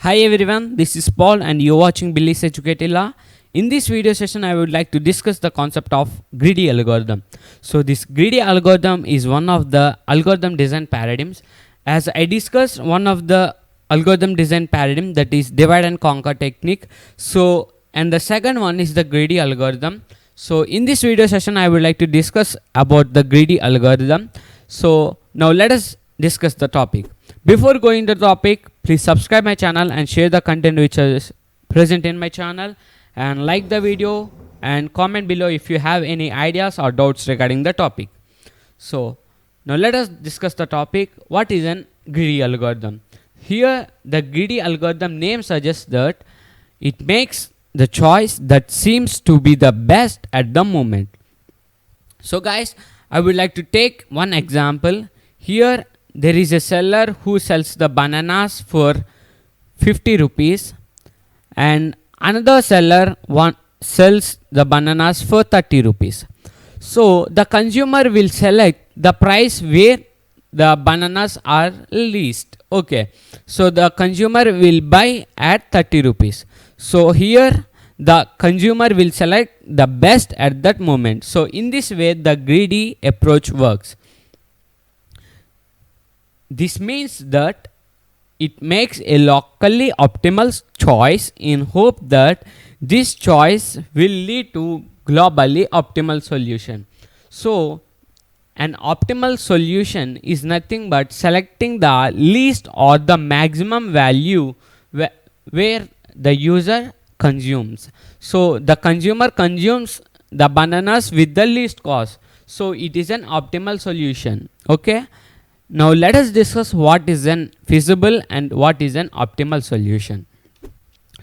Hi everyone, this is Paul and you're watching Billy's Educated Law. In this video session, I would like to discuss the concept of greedy algorithm. So this greedy algorithm is one of the algorithm design paradigms. As I discussed, one of the algorithm design paradigm, that is divide and conquer technique. And the second one is the greedy algorithm. So in this video session, I would like to discuss about the greedy algorithm. So now let us discuss the topic. Before going to the topic, please subscribe my channel and share the content which is present in my channel, and like the video and comment below if you have any ideas or doubts regarding the topic. So now let us discuss the topic. What is an greedy algorithm? Here the greedy algorithm name suggests that it makes the choice that seems to be the best at the moment. So guys, I would like to take one example. Here there is a seller who sells the bananas for 50 rupees and another seller sells the bananas for 30 rupees. So the consumer will select the price where the bananas are least. Okay, so the consumer will buy at 30 rupees. So here the consumer will select the best at that moment. So in this way the greedy approach works. This means that it makes a locally optimal choice in hope that this choice will lead to globally optimal solution. So an optimal solution is nothing but selecting the least or the maximum value where the user consumes. So the consumer consumes the bananas with the least cost. So it is an optimal solution. Okay. Now let us discuss what is an feasible and what is an optimal solution.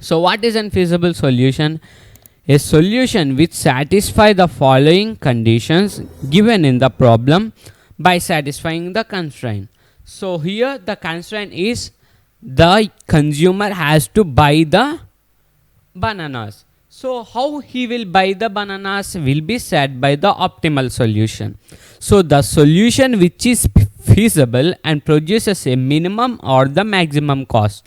So what is an feasible solution? A solution which satisfies the following conditions given in the problem by satisfying the constraint. So here the constraint is the consumer has to buy the bananas. So how he will buy the bananas will be set by the optimal solution. So the solution which is feasible and produces a minimum or the maximum cost.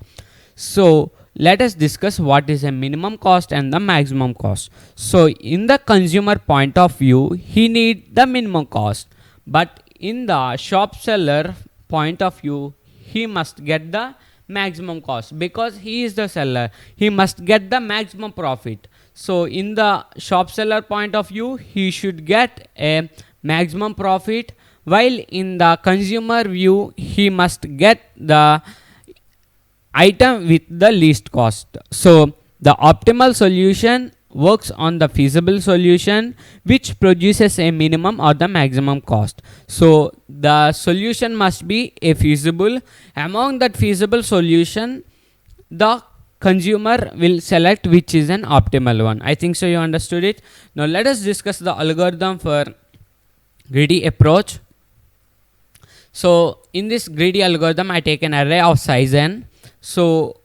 So let us discuss what is a minimum cost and the maximum cost. So in the consumer point of view, he needs the minimum cost, but in the shop seller point of view, he must get the maximum cost because he is the seller. He must get the maximum profit. So in the shop seller point of view, he should get a maximum profit, while in the consumer view, he must get the item with the least cost. So the optimal solution works on the feasible solution which produces a minimum or the maximum cost. So the solution must be a feasible. Among that feasible solution, the consumer will select which is an optimal one. I think so you understood it. Now let us discuss the algorithm for greedy approach. So in this greedy algorithm, I take an array of size n. So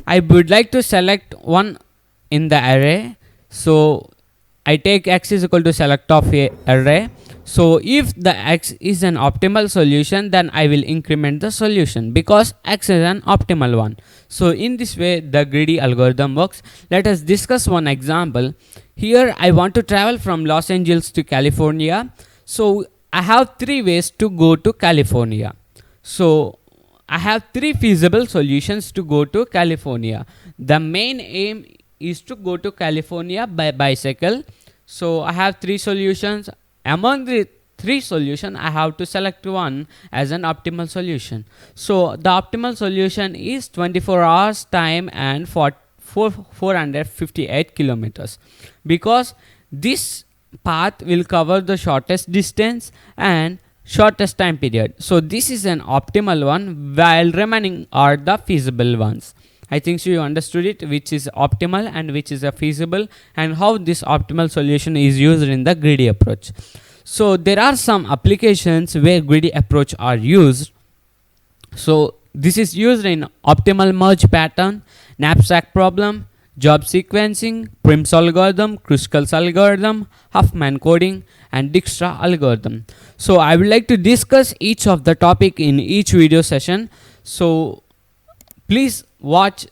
I would like to select one in the array. So I take x is equal to select of a array. So if the x is an optimal solution, then I will increment the solution because x is an optimal one. So in this way the greedy algorithm works. Let us discuss one example. Here I want to travel from Los Angeles to California. So I have three ways to go to California. So I have three feasible solutions to go to California. The main aim is to go to California by bicycle. So I have three solutions. Among the three solutions, I have to select one as an optimal solution. So the optimal solution is 24 hours time and 458 kilometers, because this path will cover the shortest distance and shortest time period. So this is an optimal one, while remaining are the feasible ones. I think so you understood it, which is optimal and which is a feasible, and how this optimal solution is used in the greedy approach. So there are some applications where greedy approach are used. So this is used in optimal merge pattern, knapsack problem, job sequencing, Prim's algorithm, Kruskal's algorithm, Huffman coding, and Dijkstra algorithm. So I would like to discuss each of the topic in each video session. So please watch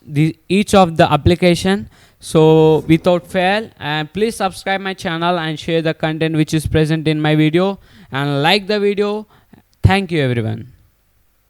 each of the application so without fail, and please subscribe my channel and share the content which is present in my video and like the video. Thank you everyone.